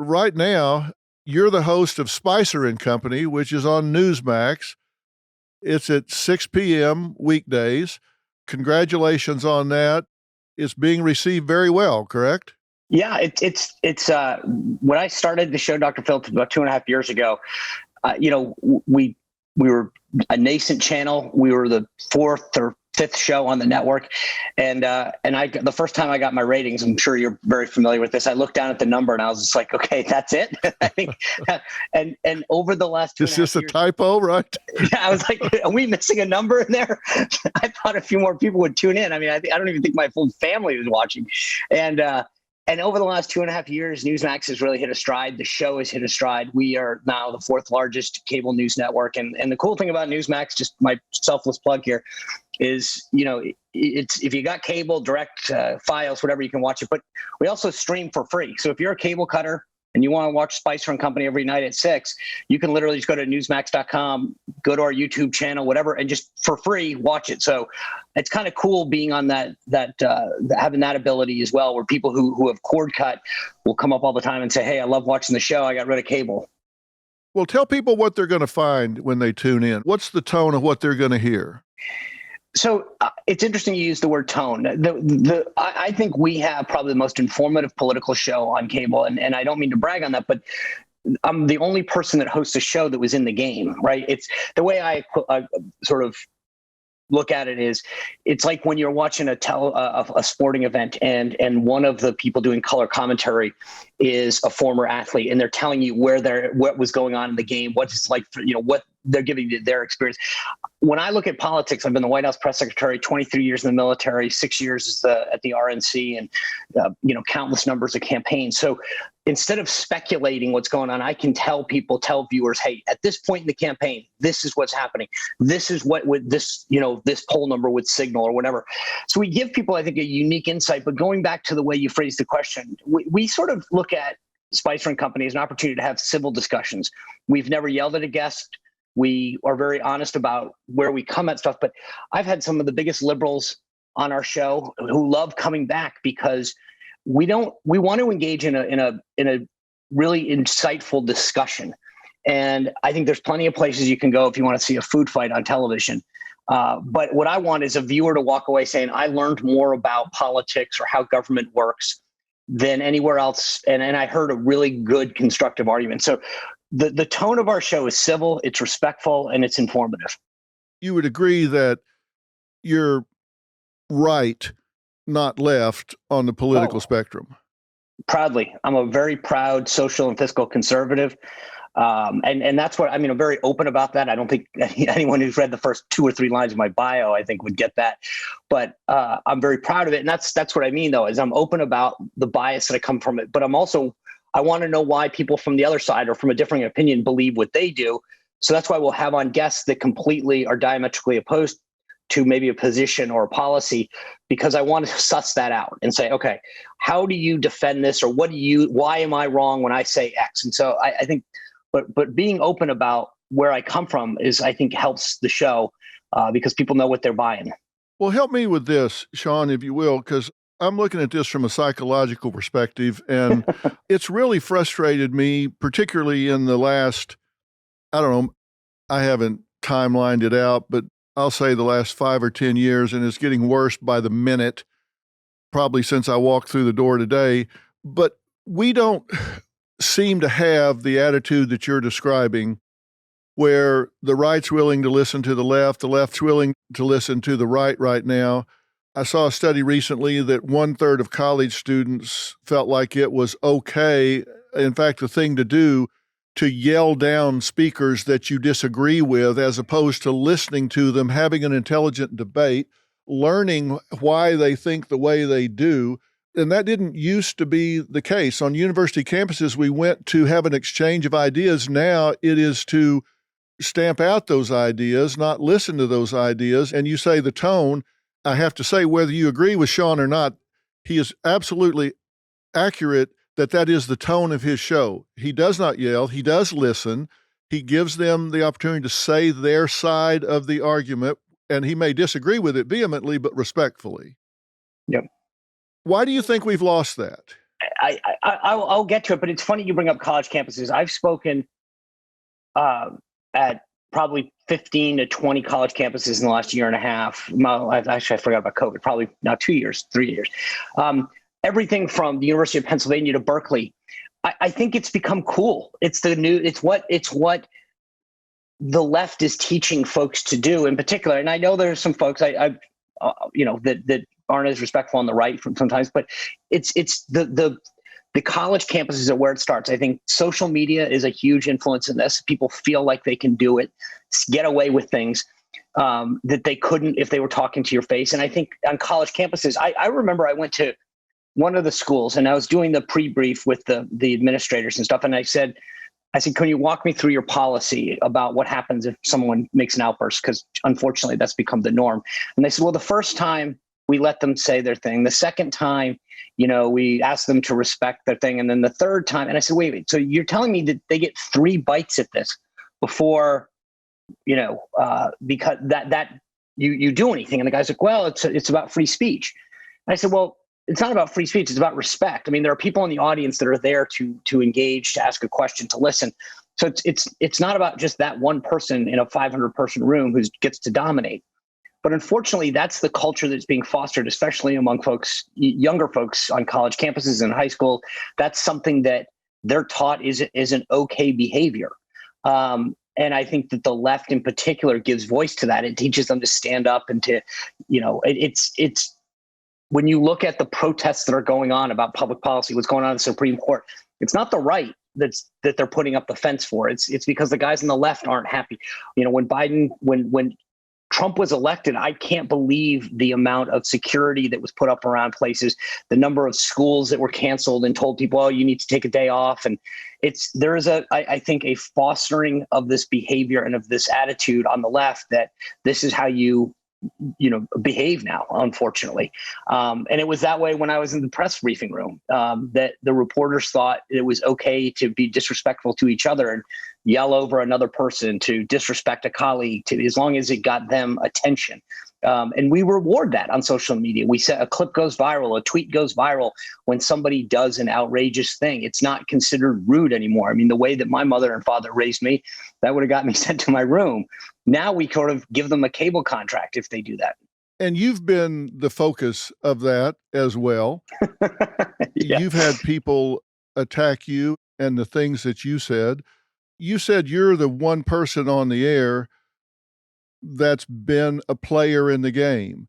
right now, you're the host of Spicer and Company, which is on Newsmax. It's at 6 p.m. weekdays. Congratulations on that. It's being received very well, correct? Yeah, it's when I started the show, Dr. Phil, about 2.5 years ago. We were a nascent channel. We were the fourth or fifth show on the network, and the first time I got my ratings, I'm sure you're very familiar with this. I looked down at the number and I was just like, okay, that's it. I think, and over the last 2.5 years, is this a years, typo, right? I was like, are we missing a number in there? I thought a few more people would tune in. I mean, I don't even think my full family was watching, and over the last 2.5 years, Newsmax has really hit a stride. The show has hit a stride. We are now the fourth largest cable news network. And the cool thing about Newsmax, just my selfless plug here, is, it's if you got cable, direct files, whatever, you can watch it. But we also stream for free. So if you're a cable cutter and you want to watch Spicer and Company every night at 6, you can literally just go to newsmax.com, go to our YouTube channel, whatever, and just for free watch it. So it's kind of cool being on that having that ability as well, where people who have cord cut will come up all the time and say, hey, I love watching the show. I got rid of cable. Well, tell people what they're going to find when they tune in. What's the tone of what they're going to hear? So it's interesting you use the word tone. I think we have probably the most informative political show on cable, and I don't mean to brag on that, but I'm the only person that hosts a show that was in the game, right? It's the way I sort of look at it is, it's like when you're watching a sporting event and one of the people doing color commentary is a former athlete, and they're telling you what was going on in the game, what it's like for, what they're giving you their experience. When I look at politics, I've been the White House press secretary, 23 years in the military, 6 years at the RNC, and countless numbers of campaigns. So instead of speculating what's going on, I can tell viewers, hey, at this point in the campaign, this is what's happening. This is what this poll number would signal or whatever. So we give people, I think, a unique insight. But going back to the way you phrased the question, we sort of look at Spicer and Company as an opportunity to have civil discussions. We've never yelled at a guest. We are very honest about where we come at stuff. But I've had some of the biggest liberals on our show who love coming back because we want to engage in a really insightful discussion. And I think there's plenty of places you can go if you want to see a food fight on television. But what I want is a viewer to walk away saying, I learned more about politics or how government works than anywhere else. And I heard a really good constructive argument. So the tone of our show is civil, it's respectful, and it's informative. You would agree that you're right, not left on the political spectrum? Proudly. I'm a very proud social and fiscal conservative. And that's what, I'm very open about that. I don't think anyone who's read the first 2 or 3 lines of my bio, I think, would get that. But I'm very proud of it. And that's what I mean, though, is I'm open about the bias that I come from it. But I want to know why people from the other side or from a differing opinion believe what they do. So that's why we'll have on guests that completely are diametrically opposed to maybe a position or a policy, because I want to suss that out and say, okay, how do you defend this? Or why am I wrong when I say X? And so I think, but being open about where I come from I think helps the show because people know what they're buying. Well, help me with this, Sean, if you will, because I'm looking at this from a psychological perspective, and it's really frustrated me, particularly in the last, I don't know, I haven't timelined it out, but I'll say the last 5 or 10 years, and it's getting worse by the minute, probably since I walked through the door today. But we don't seem to have the attitude that you're describing, where the right's willing to listen to the left's willing to listen to the right now. I saw a study recently that 1/3 of college students felt like it was okay, in fact, the thing to do, to yell down speakers that you disagree with, as opposed to listening to them, having an intelligent debate, learning why they think the way they do. And that didn't used to be the case. On university campuses, we went to have an exchange of ideas. Now it is to stamp out those ideas, not listen to those ideas. And you say the tone, I have to say, whether you agree with Sean or not, he is absolutely accurate that is the tone of his show. He does not yell. He does listen. He gives them the opportunity to say their side of the argument, and he may disagree with it vehemently, but respectfully. Yep. Why do you think we've lost that? I'll get to it, but it's funny you bring up college campuses. I've spoken at probably 15 to 20 college campuses in the last year and a half. Well, actually, I forgot about COVID. Probably now 2 years, 3 years. Everything from the University of Pennsylvania to Berkeley. I think it's become cool. It's the new. It's what the left is teaching folks to do, in particular. And I know there's some folks that aren't as respectful on the right sometimes, but it's the college campuses are where it starts. I think social media is a huge influence in this. People feel like they can do it, get away with things that they couldn't if they were talking to your face. And I think on college campuses, I remember I went to one of the schools and I was doing the pre-brief with the administrators and stuff. And I said, can you walk me through your policy about what happens if someone makes an outburst? Because unfortunately, that's become the norm. And they said, well, the first time we let them say their thing. The second time, we ask them to respect their thing. And then the third time, and I said, wait, so you're telling me that they get 3 bites at this before, because that you do anything? And the guy's like, well, it's about free speech. And I said, well, it's not about free speech. It's about respect. I mean, there are people in the audience that are there to engage, to ask a question, to listen. So it's not about just that one person in a 500-person room who gets to dominate. But unfortunately, that's the culture that's being fostered, especially among folks, younger folks on college campuses and high school. That's something that they're taught is an okay behavior. And I think that the left in particular gives voice to that. It teaches them to stand up and to, it's when you look at the protests that are going on about public policy, what's going on in the Supreme Court, it's not the right that they're putting up the fence for. It's because the guys on the left aren't happy. When Trump was elected, I can't believe the amount of security that was put up around places, the number of schools that were canceled and told people, oh, you need to take a day off. And there is I think a fostering of this behavior and of this attitude on the left that this is how you behave now, unfortunately. And it was that way when I was in the press briefing room, that the reporters thought it was okay to be disrespectful to each other and yell over another person, to disrespect a colleague, as long as it got them attention. And we reward that on social media. We say a clip goes viral, a tweet goes viral when somebody does an outrageous thing. It's not considered rude anymore. I mean, the way that my mother and father raised me, that would have got me sent to my room. Now we sort of give them a cable contract if they do that. And you've been the focus of that as well. Yeah. You've had people attack you and the things that you said. You said you're the one person on the air that's been a player in the game.